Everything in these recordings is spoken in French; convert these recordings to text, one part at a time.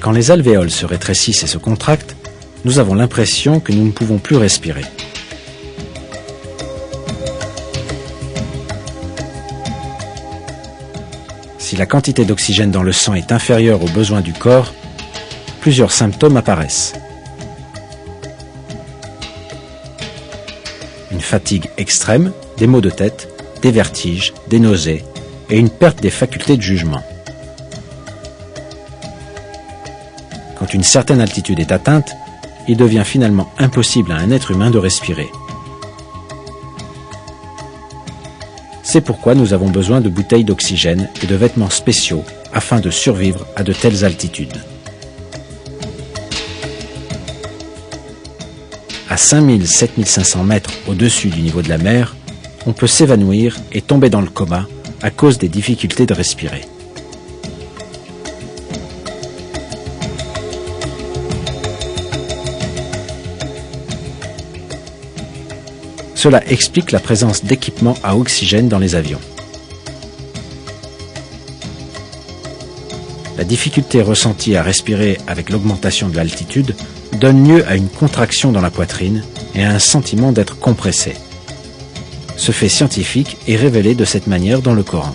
Quand les alvéoles se rétrécissent et se contractent, nous avons l'impression que nous ne pouvons plus respirer. Si la quantité d'oxygène dans le sang est inférieure aux besoins du corps, plusieurs symptômes apparaissent. Une fatigue extrême, des maux de tête, des vertiges, des nausées et une perte des facultés de jugement. Quand une certaine altitude est atteinte, il devient finalement impossible à un être humain de respirer. C'est pourquoi nous avons besoin de bouteilles d'oxygène et de vêtements spéciaux afin de survivre à de telles altitudes. À 5000-7500 mètres au-dessus du niveau de la mer, on peut s'évanouir et tomber dans le coma à cause des difficultés de respirer. Cela explique la présence d'équipements à oxygène dans les avions. La difficulté ressentie à respirer avec l'augmentation de l'altitude donne lieu à une contraction dans la poitrine et à un sentiment d'être compressé. Ce fait scientifique est révélé de cette manière dans le Coran.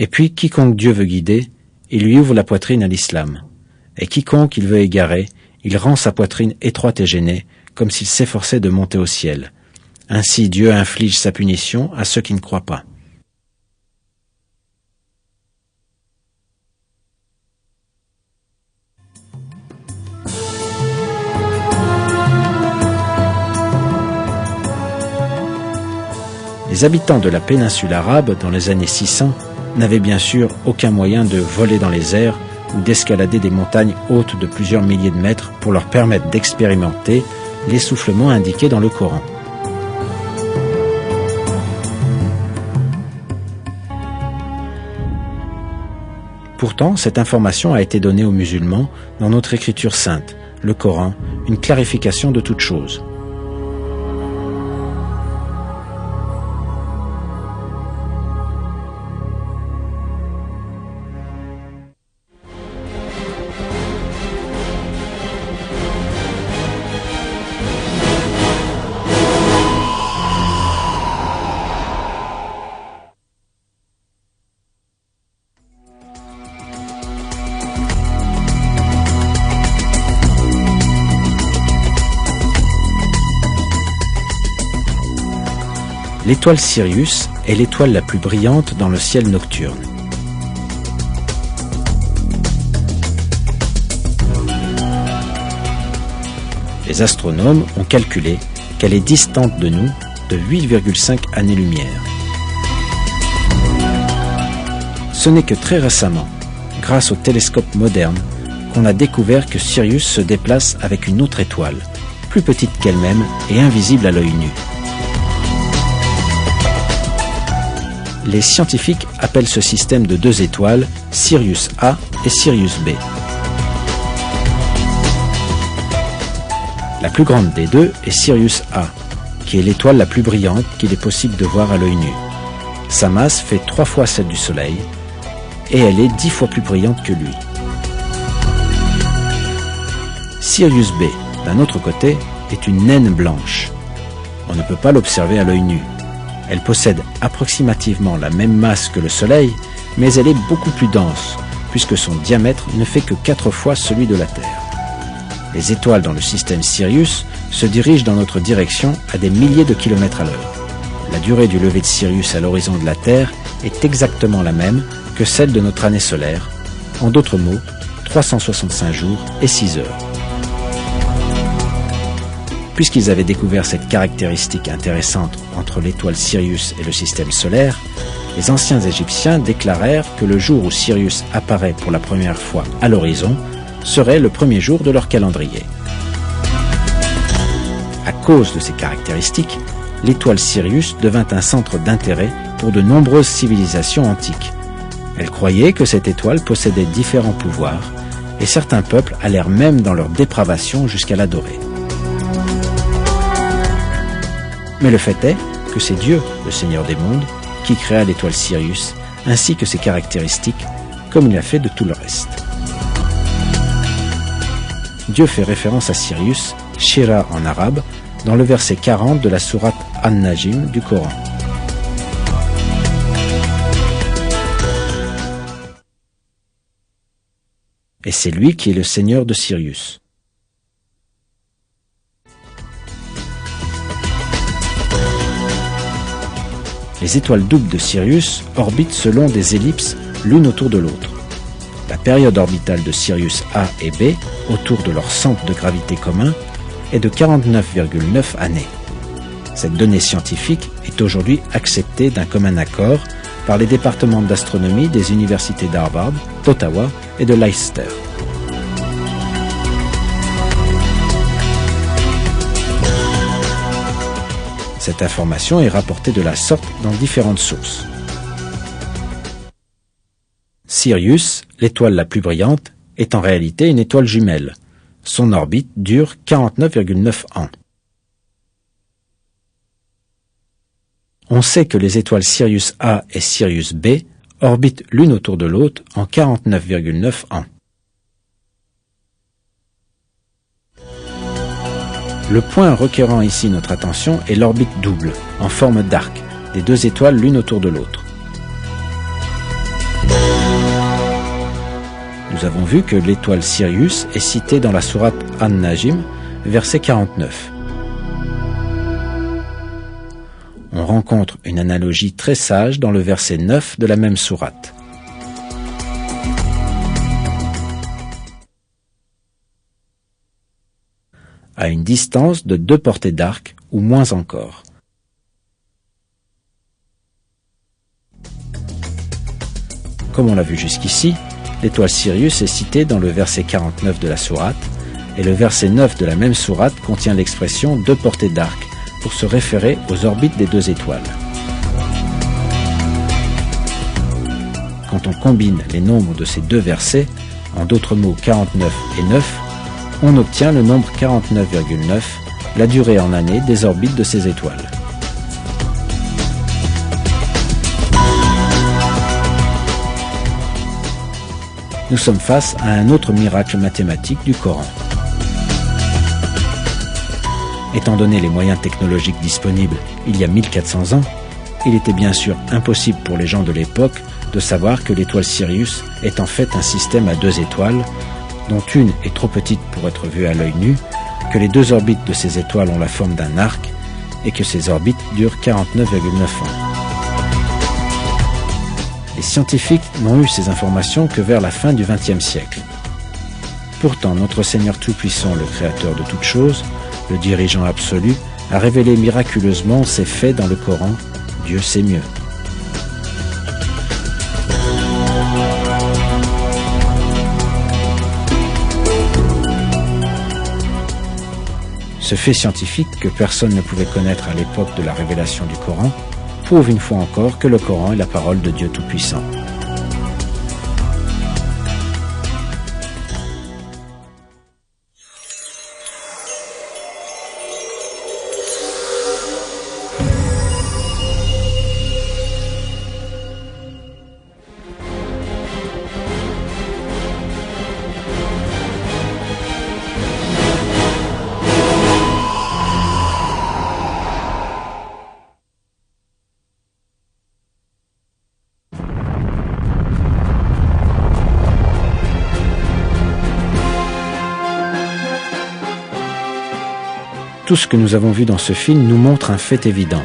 Et puis, quiconque Dieu veut guider, il lui ouvre la poitrine à l'islam. Et quiconque il veut égarer, il rend sa poitrine étroite et gênée, comme s'il s'efforçait de monter au ciel. Ainsi Dieu inflige sa punition à ceux qui ne croient pas. Les habitants de la péninsule arabe, dans les années 600, n'avaient bien sûr aucun moyen de voler dans les airs ou d'escalader des montagnes hautes de plusieurs milliers de mètres pour leur permettre d'expérimenter l'essoufflement indiqué dans le Coran. Pourtant, cette information a été donnée aux musulmans dans notre écriture sainte, le Coran, une clarification de toute chose. L'étoile Sirius est l'étoile la plus brillante dans le ciel nocturne. Les astronomes ont calculé qu'elle est distante de nous de 8,5 années-lumière. Ce n'est que très récemment, grâce aux télescopes modernes, qu'on a découvert que Sirius se déplace avec une autre étoile, plus petite qu'elle-même et invisible à l'œil nu. Les scientifiques appellent ce système de deux étoiles Sirius A et Sirius B. La plus grande des deux est Sirius A, qui est l'étoile la plus brillante qu'il est possible de voir à l'œil nu. Sa masse fait 3 fois celle du Soleil et elle est 10 fois plus brillante que lui. Sirius B, d'un autre côté, est une naine blanche. On ne peut pas l'observer à l'œil nu. Elle possède approximativement la même masse que le Soleil, mais elle est beaucoup plus dense, puisque son diamètre ne fait que 4 fois celui de la Terre. Les étoiles dans le système Sirius se dirigent dans notre direction à des milliers de kilomètres à l'heure. La durée du lever de Sirius à l'horizon de la Terre est exactement la même que celle de notre année solaire, en d'autres mots, 365 jours et 6 heures. Puisqu'ils avaient découvert cette caractéristique intéressante entre l'étoile Sirius et le système solaire, les anciens Égyptiens déclarèrent que le jour où Sirius apparaît pour la première fois à l'horizon serait le premier jour de leur calendrier. À cause de ces caractéristiques, l'étoile Sirius devint un centre d'intérêt pour de nombreuses civilisations antiques. Elles croyaient que cette étoile possédait différents pouvoirs, et certains peuples allèrent même dans leur dépravation jusqu'à l'adorer. Mais le fait est que c'est Dieu, le Seigneur des mondes, qui créa l'étoile Sirius, ainsi que ses caractéristiques, comme il a fait de tout le reste. Dieu fait référence à Sirius, Shira en arabe, dans le verset 40 de la sourate An-Najm du Coran. Et c'est lui qui est le Seigneur de Sirius. Les étoiles doubles de Sirius orbitent selon des ellipses l'une autour de l'autre. La période orbitale de Sirius A et B, autour de leur centre de gravité commun, est de 49,9 années. Cette donnée scientifique est aujourd'hui acceptée d'un commun accord par les départements d'astronomie des universités d'Harvard, d'Ottawa et de Leicester. Cette information est rapportée de la sorte dans différentes sources. Sirius, l'étoile la plus brillante, est en réalité une étoile jumelle. Son orbite dure 49,9 ans. On sait que les étoiles Sirius A et Sirius B orbitent l'une autour de l'autre en 49,9 ans. Le point requérant ici notre attention est l'orbite double, en forme d'arc, des deux étoiles l'une autour de l'autre. Nous avons vu que l'étoile Sirius est citée dans la sourate An-Najm, verset 49. On rencontre une analogie très sage dans le verset 9 de la même sourate. À une distance de 2 portées d'arc, ou moins encore. Comme on l'a vu jusqu'ici, l'étoile Sirius est citée dans le verset 49 de la sourate, et le verset 9 de la même sourate contient l'expression 2 portées d'arc, pour se référer aux orbites des deux étoiles. Quand on combine les nombres de ces deux versets, en d'autres mots 49 et 9, on obtient le nombre 49,9, la durée en années des orbites de ces étoiles. Nous sommes face à un autre miracle mathématique du Coran. Étant donné les moyens technologiques disponibles il y a 1400 ans, il était bien sûr impossible pour les gens de l'époque de savoir que l'étoile Sirius est en fait un système à 2 étoiles, dont une est trop petite pour être vue à l'œil nu, que les 2 orbites de ces étoiles ont la forme d'un arc et que ces orbites durent 49,9 ans. Les scientifiques n'ont eu ces informations que vers la fin du XXe siècle. Pourtant, notre Seigneur Tout-Puissant, le Créateur de toutes choses, le dirigeant absolu, a révélé miraculeusement ces faits dans le Coran. Dieu sait mieux. Ce fait scientifique que personne ne pouvait connaître à l'époque de la révélation du Coran prouve une fois encore que le Coran est la parole de Dieu Tout-Puissant. Tout ce que nous avons vu dans ce film nous montre un fait évident.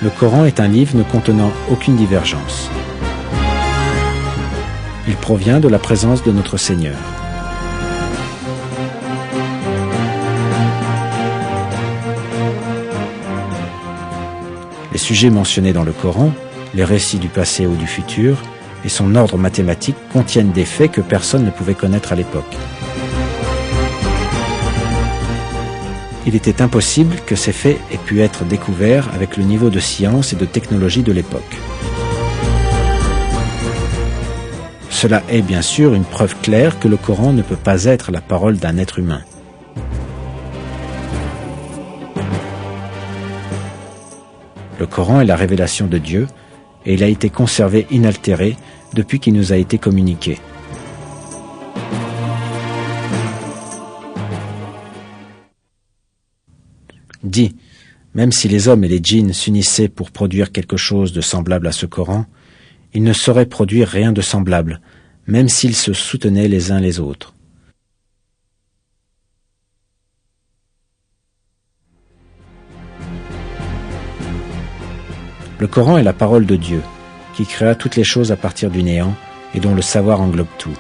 Le Coran est un livre ne contenant aucune divergence. Il provient de la présence de notre Seigneur. Les sujets mentionnés dans le Coran, les récits du passé ou du futur, et son ordre mathématique contiennent des faits que personne ne pouvait connaître à l'époque. Il était impossible que ces faits aient pu être découverts avec le niveau de science et de technologie de l'époque. Cela est bien sûr une preuve claire que le Coran ne peut pas être la parole d'un être humain. Le Coran est la révélation de Dieu et il a été conservé inaltéré depuis qu'il nous a été communiqué. Dis, même si les hommes et les djinns s'unissaient pour produire quelque chose de semblable à ce Coran, ils ne sauraient produire rien de semblable, même s'ils se soutenaient les uns les autres. Le Coran est la parole de Dieu, qui créa toutes les choses à partir du néant et dont le savoir englobe tout.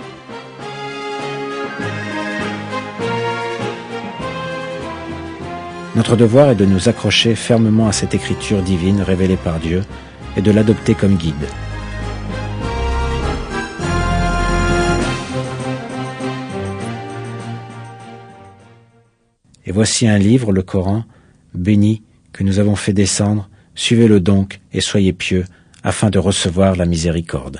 Notre devoir est de nous accrocher fermement à cette écriture divine révélée par Dieu et de l'adopter comme guide. Et voici un livre, le Coran, béni, que nous avons fait descendre. Suivez-le donc et soyez pieux, afin de recevoir la miséricorde.